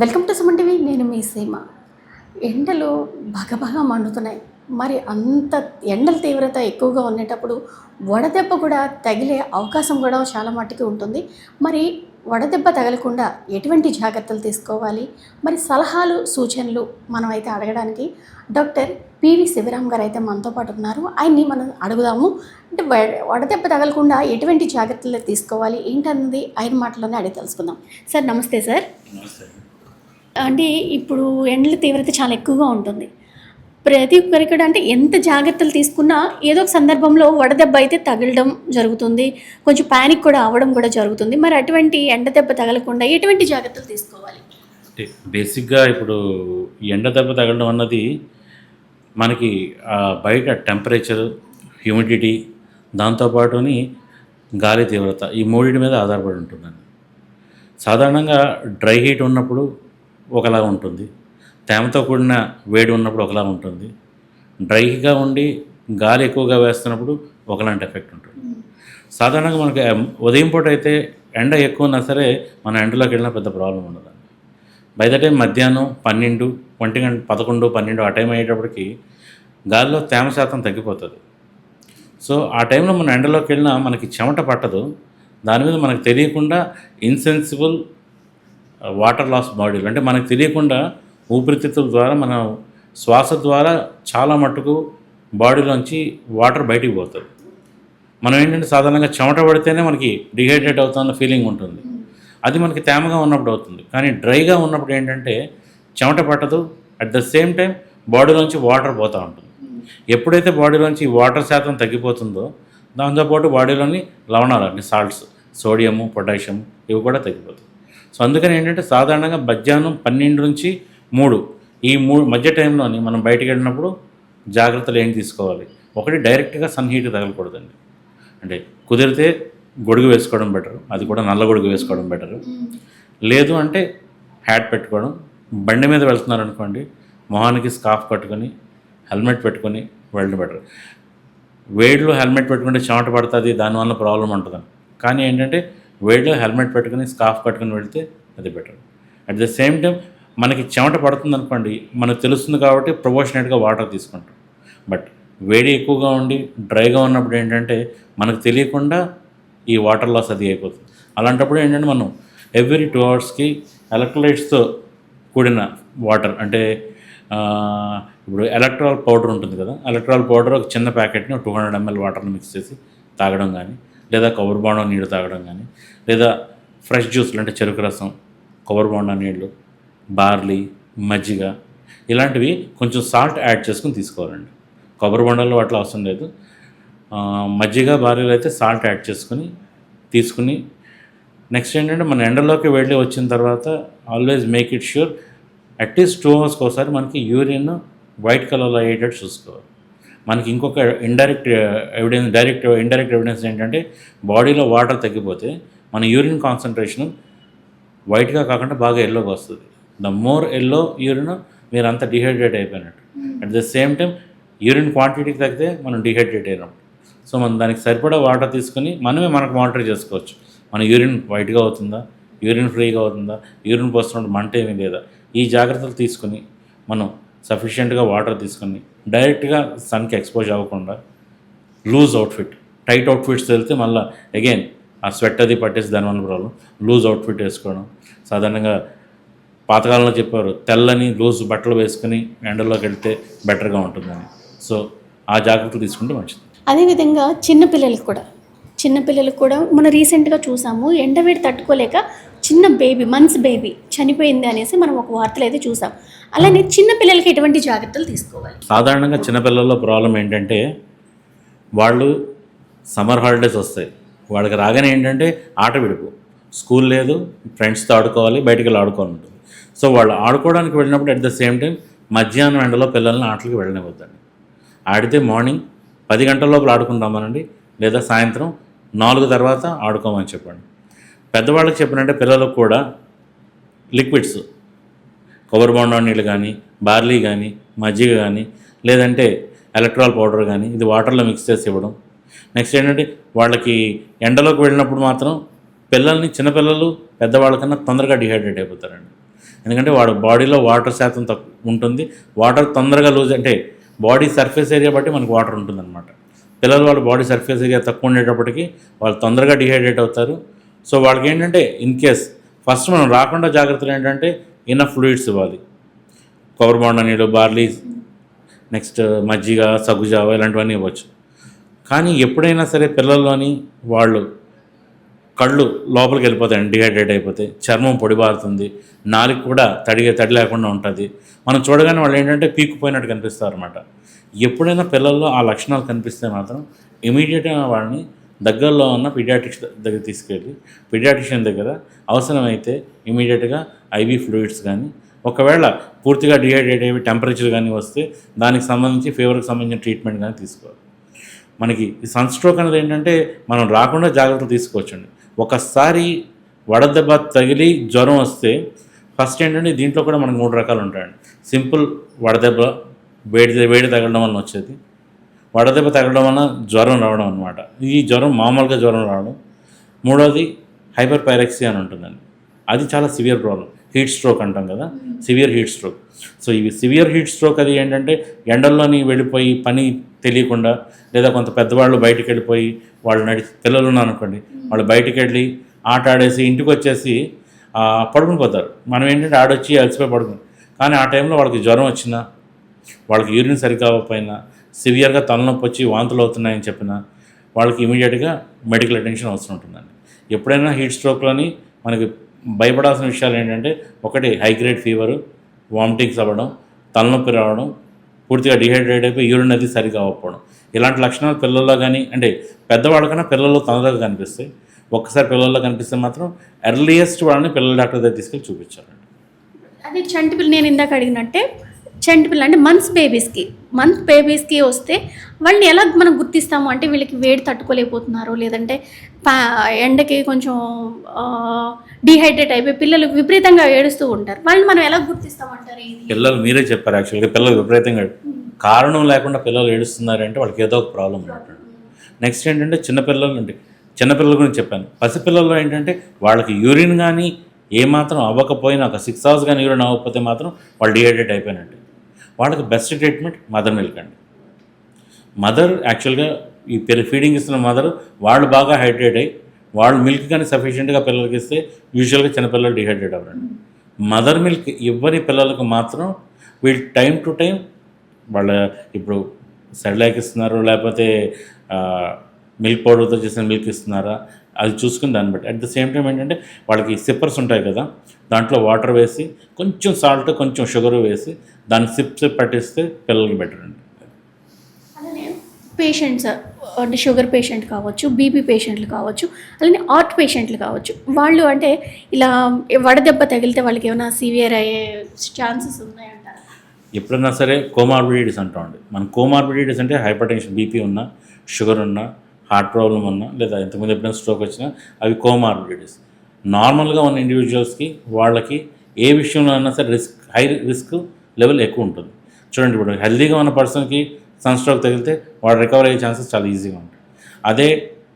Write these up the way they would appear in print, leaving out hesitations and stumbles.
Welcome to Suman TV. నేను మీ సీమ. ఎండలు భగభగా మండుతున్నాయి. మరి అంత ఎండల తీవ్రత ఎక్కువగా ఉండేటప్పుడు వడదెబ్బ కూడా తగిలే అవకాశం కూడా చాలా మట్టుకు ఉంటుంది. మరి వడదెబ్బ తగలకుండా ఎటువంటి జాగ్రత్తలు తీసుకోవాలి, మరి సలహాలు సూచనలు మనమైతే అడగడానికి డాక్టర్ పివి శివరామ్ గారు అయితే మనతో పాటు ఉన్నారు. ఆయన్ని మనం అడుగుదాము. అంటే వడదెబ్బ తగలకుండా ఎటువంటి జాగ్రత్తలు తీసుకోవాలి ఏంటన్నది ఆయన మాటలోనే అడిగి తెలుసుకుందాం. సార్ నమస్తే. సార్ అంటే ఇప్పుడు ఎండల తీవ్రత చాలా ఎక్కువగా ఉంటుంది. ప్రతి ఒక్కరికి కూడా అంటే ఎంత జాగ్రత్తలు తీసుకున్నా ఏదో ఒక సందర్భంలో వడదెబ్బ అయితే తగలడం జరుగుతుంది. కొంచెం ప్యానిక్ కూడా అవ్వడం కూడా జరుగుతుంది. మరి అటువంటి ఎండ దెబ్బ తగలకుండా ఎటువంటి జాగ్రత్తలు తీసుకోవాలి? బేసిక్గా ఇప్పుడు ఎండ దెబ్బ తగలడం అన్నది మనకి బయట టెంపరేచర్, హ్యూమిడిటీ, దాంతోపాటుని గాలి తీవ్రత, ఈ మూడింటి మీద ఆధారపడి ఉంటుందండి. సాధారణంగా డ్రై హీట్ ఉన్నప్పుడు ఒకలా ఉంటుంది, తేమతో కూడిన వేడి ఉన్నప్పుడు ఒకలా ఉంటుంది, డ్రైగా ఉండి గాలి ఎక్కువగా వేస్తున్నప్పుడు ఒకలాంటి ఎఫెక్ట్ ఉంటుంది. సాధారణంగా మనకి ఉదయం పూట అయితే ఎండ ఎక్కువ ఉన్నా సరే మన ఎండలోకి వెళ్ళినా పెద్ద ప్రాబ్లం ఉండదు. బై ద టైం మధ్యాహ్నం 12, 11, 12 ఆ టైం అయ్యేటప్పటికి గాలిలో తేమ శాతం తగ్గిపోతుంది. సో ఆ టైంలో మన ఎండలోకి వెళ్ళినా మనకి చెమట పట్టదు. దాని మీద మనకు తెలియకుండా ఇన్సెన్సిబుల్ వాటర్ లాస్ బాడీలో, అంటే మనకు తెలియకుండా ఊపిరితిత్తుల ద్వారా మన శ్వాస ద్వారా చాలా మట్టుకు బాడీలోంచి వాటర్ బయటికి పోతుంది. మనం ఏంటంటే సాధారణంగా చెమట పడితేనే మనకి డిహైడ్రేట్ అవుతున్న ఫీలింగ్ ఉంటుంది. అది మనకి తేమగా ఉన్నప్పుడు అవుతుంది. కానీ డ్రైగా ఉన్నప్పుడు ఏంటంటే చెమట పట్టదు, అట్ ద సేమ్ టైం బాడీలోంచి వాటర్ పోతూ ఉంటుంది. ఎప్పుడైతే బాడీలోంచి వాటర్ శాతం తగ్గిపోతుందో దాంతోపాటు బాడీలోని లవణాలు అంటే సాల్ట్స్, సోడియము, పొటాషియం ఇవి కూడా తగ్గిపోతాయి. సో అందుకని ఏంటంటే సాధారణంగా మధ్యాహ్నం 12 నుంచి 3 ఈ మధ్య టైంలోని మనం బయటికి వెళ్ళినప్పుడు జాగ్రత్తలు ఏం తీసుకోవాలి? ఒకటి, డైరెక్ట్గా సన్ హీట్ తగలకూడదండి. అంటే కుదిరితే గొడుగు వేసుకోవడం బెటరు, అది కూడా నల్ల గొడుగు వేసుకోవడం బెటరు. లేదు అంటే హ్యాట్ పెట్టుకోవడం. బండి మీద వెళ్తున్నారనుకోండి, మొహానికి స్కార్ఫ్ కట్టుకొని హెల్మెట్ పెట్టుకొని వెళ్ళడం బెటర్. వేడిలో హెల్మెట్ పెట్టుకుంటే చెమట పడుతుంది, దానివల్ల ప్రాబ్లం ఉంటుంది. కానీ ఏంటంటే వేడిలో హెల్మెట్ పెట్టుకుని స్కార్ఫ్ కట్టుకుని వెళ్తే అది better. At the same time మనకి చెమట పడుతుంది అనుకోండి, మనకు తెలుస్తుంది కాబట్టి ప్రొపోర్షనేట్గా వాటర్ తీసుకుంటాం. బట్ వేడి ఎక్కువగా ఉండి డ్రైగా ఉన్నప్పుడు ఏంటంటే మనకు తెలియకుండా ఈ వాటర్ లాస్ అది అయిపోతుంది. అలాంటప్పుడు ఏంటంటే మనం ఎవ్రీ 2 అవర్స్కి ఎలక్ట్రోలైట్స్తో కూడిన వాటర్, అంటే ఇప్పుడు ఎలక్ట్రాల్ పౌడర్ ఉంటుంది కదా, ఎలక్ట్రాల్ పౌడర్ ఒక చిన్న ప్యాకెట్ని 200 ml వాటర్ని మిక్స్ చేసి తాగడం కానీ, లేదా కొబ్బరి బోండం నీళ్ళు తాగడం కానీ, లేదా ఫ్రెష్ జ్యూస్లు అంటే చెరుకు రసం, కొబ్బరి బోండం నీళ్ళు, బార్లీ, మజ్జిగ ఇలాంటివి కొంచెం సాల్ట్ యాడ్ చేసుకుని తీసుకోవాలండి. కొబ్బరి బొండాల్లో అట్లా అవసరం లేదు. మజ్జిగ, బార్లీలు అయితే సాల్ట్ యాడ్ చేసుకుని తీసుకుని, నెక్స్ట్ ఏంటంటే మన ఎండలోకి వెళ్ళి వచ్చిన తర్వాత always make it sure at least 2 అవర్స్కి ఒకసారి మనకి యూరిన్ వైట్ కలర్లో అయ్యేటట్టు చూసుకోవాలి. మనకి ఇంకొక ఇండైరెక్ట్ ఎవిడెన్స్ ఏంటంటే బాడీలో వాటర్ తగ్గిపోతే మన యూరిన్ కాన్సన్ట్రేషన్ వైట్గా కాకుండా బాగా ఎల్లోకి వస్తుంది. ద మోర్ ఎల్లో యూరిన్ మీరు అంత డిహైడ్రేట్ అయిపోయినట్టు. At the same time urine క్వాంటిటీకి తగ్గితే మనం డిహైడ్రేట్ అయినప్పుడు. సో మనం దానికి సరిపడా వాటర్ తీసుకుని మనకు మానిటర్ చేసుకోవచ్చు. మన యూరిన్ వైట్గా అవుతుందా, యూరిన్ ఫ్రీగా అవుతుందా, యూరిన్ పోస్తున్నప్పుడు మంట ఏమీ లేదా, ఈ జాగ్రత్తలు తీసుకుని మనం సఫిషియెంట్గా వాటర్ తీసుకుని డైరెక్ట్గా సన్కి ఎక్స్పోజ్ అవ్వకుండా లూజ్ అవుట్ఫిట్, టైట్ అవుట్ఫిట్స్ వెళ్తే మళ్ళీ అగైన్ ఆ స్వెట్ అది పట్టేసి దానివల్ల ప్రాబ్లం. లూజ్ అవుట్ఫిట్ వేసుకోవడం. సాధారణంగా పాతకాలంలో చెప్పారు తెల్లని లూజ్ బట్టలు వేసుకుని ఎండలోకి వెళ్తే బెటర్గా ఉంటుందని. సో ఆ జాగ్రత్తలు తీసుకుంటే మంచిది. అదేవిధంగా చిన్నపిల్లలకు కూడా మనం రీసెంట్గా చూసాము, ఎండవేడి తట్టుకోలేక చిన్న మంత్స్ బేబీ చనిపోయింది అనేసి మనం ఒక వార్తలు అయితే చూసాం. అలానే చిన్నపిల్లలకి ఎటువంటి జాగ్రత్తలు తీసుకోవాలి? సాధారణంగా చిన్నపిల్లల్లో ప్రాబ్లం ఏంటంటే వాళ్ళు సమ్మర్ హాలిడేస్ వస్తాయి, వాళ్ళకి రాగానే ఏంటంటే ఆట విడుపు, స్కూల్ లేదు, ఫ్రెండ్స్తో ఆడుకోవాలి, బయటికి వెళ్ళి ఆడుకోవాలంటుంది. సో వాళ్ళు ఆడుకోవడానికి వెళ్ళినప్పుడు అట్ ద సేమ్ టైం మధ్యాహ్నం ఎండలో పిల్లల్ని ఆటలకి వెళ్ళనివ్వద్దండి. ఆడితే మార్నింగ్ 10 గంటల లోపల ఆడుకుంటామనండి, లేదా సాయంత్రం 4 తర్వాత ఆడుకోమని చెప్పండి. పెద్దవాళ్ళకి చెప్పినట్టే పిల్లలకు కూడా లిక్విడ్స్, కొబ్బరి బొండం నీళ్ళు కానీ, బార్లీ కానీ, మజ్జిగ కానీ, లేదంటే ఎలక్ట్రాల్ పౌడర్ కానీ ఇది వాటర్లో మిక్స్ చేసి ఇవ్వడం. నెక్స్ట్ ఏంటంటే వాళ్ళకి ఎండలోకి వెళ్ళినప్పుడు మాత్రం చిన్నపిల్లలు పెద్దవాళ్ళకన్నా తొందరగా డిహైడ్రేట్ అయిపోతారండి. ఎందుకంటే వాడు బాడీలో వాటర్ శాతం తక్కువ ఉంటుంది. వాటర్ తొందరగా లూజ్ అంటే బాడీ సర్ఫేస్ ఏరియా బట్టి మనకు వాటర్ ఉంటుందన్నమాట. పిల్లలు వాళ్ళ బాడీ సర్ఫేస్ ఏరియా తక్కువ ఉండేటప్పటికి వాళ్ళు తొందరగా డిహైడ్రేట్ అవుతారు. సో వాళ్ళకి ఏంటంటే ఇన్ కేస్ ఫస్ట్ మనం రాకుండా జాగ్రత్తలు ఏంటంటే ఇన్నఫ్ ఫ్లూయిడ్స్ ఇవ్వాలి. కొబ్బరి బొండ నీళ్ళు, బార్లీ, నెక్స్ట్ మజ్జిగ, సగ్గుజావ ఇలాంటివన్నీ ఇవ్వచ్చు. కానీ ఎప్పుడైనా సరే పిల్లల్లోని వాళ్ళు కళ్ళు లోపలికి వెళ్ళిపోతాయండి డిహైడ్రేట్ అయిపోతే, చర్మం పొడిబారుతుంది, నాలుక కూడా తడి లేకుండా ఉంటుంది. మనం చూడగానే వాళ్ళు ఏంటంటే పీక్కుపోయినట్టు కనిపిస్తారు అనమాట. ఎప్పుడైనా పిల్లల్లో ఆ లక్షణాలు కనిపిస్తే మాత్రం ఇమీడియట్గా వాళ్ళని దగ్గరలో ఉన్న పీడియాట్రిక్స్ దగ్గర తీసుకెళ్ళి పీడియాట్రిషియన్ దగ్గర అవసరమైతే ఇమీడియట్గా ఐవీ ఫ్లూయిడ్స్ కానీ, ఒకవేళ పూర్తిగా డిహైడ్రేట్ అయ్యి టెంపరేచర్ కానీ వస్తే దానికి సంబంధించి ఫీవర్కి సంబంధించిన ట్రీట్మెంట్ కానీ తీసుకోవాలి. మనకి ఈ సన్ స్ట్రోక్ అనేది ఏంటంటే మనం రాకుండా జాగ్రత్తలు తీసుకోవచ్చండి. ఒకసారి వడదెబ్బ తగిలి జ్వరం వస్తే ఫస్ట్ ఏంటంటే దీంట్లో కూడా మనకు 3 రకాలు ఉంటాయండి. సింపుల్ వడదెబ్బ, వేడి తగలడం వలన వచ్చేది, వడదెబ్బ తగలడం వలన జ్వరం రావడం అనమాట. ఈ జ్వరం మామూలుగా జ్వరం రావడం. మూడోది హైపర్ పైరెక్సియా అని ఉంటుందండి. అది చాలా సివియర్ ప్రాబ్లం, హీట్ స్ట్రోక్ అంటాం కదా, సివియర్ హీట్ స్ట్రోక్. సో ఇవి సివియర్ హీట్ స్ట్రోక్ అది ఏంటంటే ఎండల్లోని వెళ్ళిపోయి పని తెలియకుండా, లేదా కొంత పెద్దవాళ్ళు బయటికి వెళ్ళిపోయి వాళ్ళు పిల్లలు ఉన్నారనుకోండి, వాళ్ళు బయటికి వెళ్ళి ఆట ఆడేసి ఇంటికి వచ్చేసి పడుకుని పోతారు. మనం ఏంటంటే ఆడొచ్చి అలసిపోయి పడుకుని, కానీ ఆ టైంలో వాళ్ళకి జ్వరం వచ్చినా, వాళ్ళకి యూరిన్ సరిగ్గా అవ్వకపోయినా, సివియర్గా తలనొప్పి వచ్చి వాంతులు అవుతున్నాయని చెప్పినా వాళ్ళకి ఇమీడియట్గా మెడికల్ అటెన్షన్ అవసరం ఉంటుందండి. ఎప్పుడైనా హీట్ స్ట్రోక్లోని మనకి భయపడాల్సిన విషయాలు ఏంటంటే, ఒకటి హై గ్రేడ్ ఫీవరు, వామిటింగ్స్ అవ్వడం, తలనొప్పి రావడం, పూర్తిగా డిహైడ్రేట్ అయిపోయి యూరిన్ అది సరిగా అవ్వకపోవడం. ఇలాంటి లక్షణాలు పిల్లల్లో కానీ, అంటే పెద్దవాళ్ళకన్నా పిల్లల్లో తొందరగా కనిపిస్తాయి. ఒక్కసారి పిల్లల్లో కనిపిస్తే మాత్రం ఎర్లియస్ట్ వాళ్ళని పిల్లల డాక్టర్ దగ్గర తీసుకెళ్ళి చూపించాలండి. అదే చంటి పిల్ల, నేను ఇందాక అడిగినట్టే చంటి పిల్ల అంటే మంత్ బేబీస్కి వస్తే వాళ్ళని ఎలా మనం గుర్తిస్తాము అంటే, వీళ్ళకి వేడి తట్టుకోలేకపోతున్నారు, లేదంటే ఎండకి కొంచెం డిహైడ్రేట్ అయిపోయి పిల్లలు విపరీతంగా ఏడుస్తూ ఉంటారు, వాళ్ళని మనం ఎలా గుర్తిస్తామంటారు? పిల్లలు మీరే చెప్పారు యాక్చువల్గా, పిల్లలు విపరీతంగా కారణం లేకుండా పిల్లలు ఏడుస్తున్నారంటే వాళ్ళకి ఏదో ఒక ప్రాబ్లం ఉన్నట్టు. నెక్స్ట్ ఏంటంటే చిన్నపిల్లల గురించి చెప్పాను. పసిపిల్లల్లో ఏంటంటే వాళ్ళకి యూరిన్ కానీ ఏమాత్రం అవ్వకపోయినా, ఒక 6 hours కానీ యూరిన్ అవ్వకపోతే మాత్రం వాళ్ళు డిహైడ్రేట్ అయిపోయినట్టు. వాళ్ళకి బెస్ట్ ట్రీట్మెంట్ మదర్ మిల్క్ అండి. మదర్ యాక్చువల్గా ఈ ఫీడింగ్ ఇస్తున్న మదర్ వాళ్ళు బాగా హైడ్రేట్ అయ్యి వాళ్ళు మిల్క్ కానీ సఫిషియెంట్గా పిల్లలకి ఇస్తే యూజువల్గా చిన్నపిల్లలు డిహైడ్రేట్ అవ్వరండి. మదర్ మిల్క్ ఇవ్వని పిల్లలకు మాత్రం వీళ్ళు టైం టు టైం వాళ్ళ ఇప్పుడు సెర్లాక్ ఇస్తున్నారు, లేకపోతే మిల్క్ పౌడర్తో చేసిన మిల్క్ ఇస్తున్నారా, అది చూసుకుని దాన్ని బట్టి. అట్ ద సేమ్ టైం ఏంటంటే వాళ్ళకి సిప్పర్స్ ఉంటాయి కదా, దాంట్లో వాటర్ వేసి కొంచెం సాల్ట్, కొంచెం షుగర్ వేసి దాన్ని సిప్ పట్టిస్తే పిల్లలకి బెటర్ అండి. అలానే పేషెంట్స్ అంటే షుగర్ పేషెంట్ కావచ్చు, బీపీ పేషెంట్లు కావచ్చు, అలానే హార్ట్ పేషెంట్లు కావచ్చు, వాళ్ళు అంటే ఇలా వడదెబ్బ తగిలితే వాళ్ళకి ఏమైనా సివియర్ అయ్యే ఛాన్సెస్ ఉన్నాయంటారా? ఎప్పుడన్నా సరే కోమార్బిడిటీస్ అంటామండి. మన కోమార్బిడిటీస్ అంటే హైపర్ టెన్షన్, బీపీ ఉన్నా, షుగర్ ఉన్నా, హార్ట్ ప్రాబ్లం ఉన్నా, లేదా ఇంతకుముందు ఎప్పుడైనా స్ట్రోక్ వచ్చినా అవి కోమార్బిడిటీస్. నార్మల్గా ఉన్న ఇండివిజువల్స్కి వాళ్ళకి ఏ విషయంలో అయినా సరే హై రిస్క్ లెవెల్ ఎక్కువ ఉంటుంది. చూడండి, ఇప్పుడు హెల్తీగా ఉన్న పర్సన్కి సన్ స్ట్రోక్ తగిలితే వాడు రికవర్ అయ్యే ఛాన్సెస్ చాలా ఈజీగా ఉంటాయి. అదే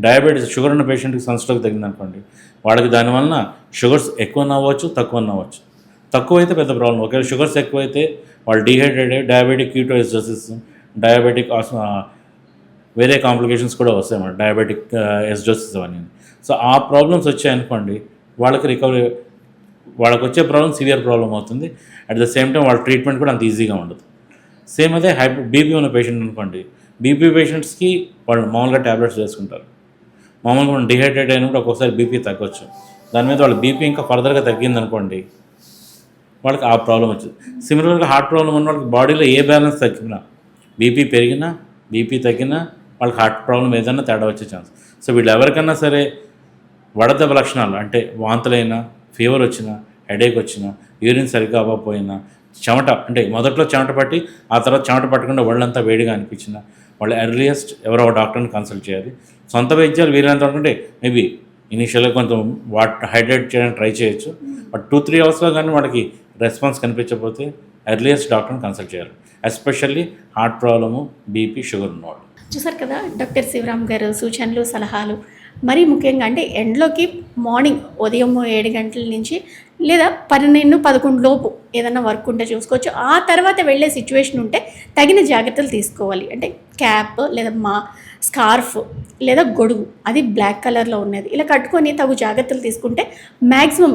డయాబెటీస్, షుగర్ ఉన్న పేషెంట్కి సన్ స్ట్రోక్ తగిలిందనుకోండి, వాళ్ళకి దానివల్ల షుగర్స్ ఎక్కువ అవ్వచ్చు, తక్కువ అవ్వచ్చు. తక్కువ అయితే పెద్ద ప్రాబ్లం. ఒకవేళ షుగర్స్ ఎక్కువైతే వాళ్ళు డిహైడ్రేట్ అయ్యి డయాబెటిక్ కీటోఎసిడోసిస్, డయాబెటిక్ వేరే కాంప్లికేషన్స్ కూడా వస్తాయి అన్నమాట, డయాబెటిక్ ఎసిడోసిస్ అవన్నీ. సో ఆ ప్రాబ్లమ్స్ వచ్చాయనుకోండి, వాళ్ళకి వచ్చే ప్రాబ్లం సివియర్ ప్రాబ్లం అవుతుంది. అట్ ద సేమ్ టైం వాళ్ళ ట్రీట్మెంట్ కూడా అంత ఈజీగా ఉండదు. సేమ్ అదే బీపీ ఉన్న పేషెంట్ అనుకోండి, బీపీ పేషెంట్స్కి వాళ్ళు మామూలుగా ట్యాబ్లెట్స్ వేసుకుంటారు. మామూలుగా మనం డిహైడ్రేట్ అయినప్పుడు ఒక్కొక్కసారి బీపీ తగ్గొచ్చు. దాని మీద వాళ్ళ బీపీ ఇంకా ఫర్దర్గా తగ్గిందనుకోండి, వాళ్ళకి ఆ ప్రాబ్లం వచ్చింది. సిమిలర్గా హార్ట్ ప్రాబ్లం ఉన్న వాళ్ళకి బాడీలో ఏ బ్యాలెన్స్ తగ్గినా, బీపీ పెరిగినా, బీపీ తగ్గినా వాళ్ళకి హార్ట్ ప్రాబ్లం ఏదైనా తేడా వచ్చే ఛాన్స్. సో వీళ్ళు ఎవరికన్నా సరే వడదెబ్బ లక్షణాలు అంటే వాంతులైనా, ఫీవర్ వచ్చినా, హెడేక్ వచ్చినా, యూరిన్ సరిగ్గా అవ్వకపోయినా, చెమట అంటే మొదట్లో చెమట పట్టి ఆ తర్వాత చెమట పట్టకుండా ఒళ్ళంతా వేడిగా అనిపించిన వాళ్ళు ఎర్లియస్ట్ ఎవరో డాక్టర్ని కన్సల్ట్ చేయాలి. సొంత వైద్యాలు వీలైనంత అనుకుంటే మేబీ ఇనీషియల్గా కొంచెం హైడ్రేట్ చేయడానికి ట్రై చేయొచ్చు. బట్ 2-3 hours కానీ వాళ్ళకి రెస్పాన్స్ కనిపించకపోతే ఎర్లియస్ట్ డాక్టర్ని కన్సల్ట్ చేయాలి. Especially heart problem, BP, sugar ఉన్నవాళ్ళు. చూసారు కదా డాక్టర్ శివరామ్ గారు సూచనలు, సలహాలు. మరీ ముఖ్యంగా అంటే ఎండ్లోకి ఉదయం 7 గంటల నుంచి లేదా 12-11 లోపు ఏదైనా వర్క్ ఉంటే చూసుకోవచ్చు. ఆ తర్వాత వెళ్ళే సిచ్యువేషన్ ఉంటే తగిన జాగ్రత్తలు తీసుకోవాలి. అంటే క్యాప్ లేదా స్కార్ఫ్ లేదా గొడుగు, అది బ్లాక్ కలర్లో ఉన్నది, ఇలా కట్టుకొని తగు జాగ్రత్తలు తీసుకుంటే మ్యాక్సిమం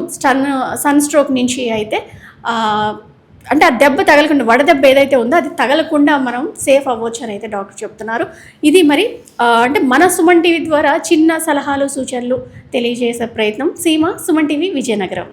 సన్ స్ట్రోక్ నుంచి అయితే అంటే ఆ దెబ్బ తగలకుండా, వడదెబ్బ ఏదైతే ఉందో అది తగలకుండా మనం సేఫ్ అవ్వచ్చు అని అయితే డాక్టర్ చెప్తున్నారు. ఇది మరి అంటే మన సుమన్ టీవీ ద్వారా చిన్న సలహాలు సూచనలు తెలియజేసే ప్రయత్నం. సీమ, సుమన్ టీవీ, విజయనగరం.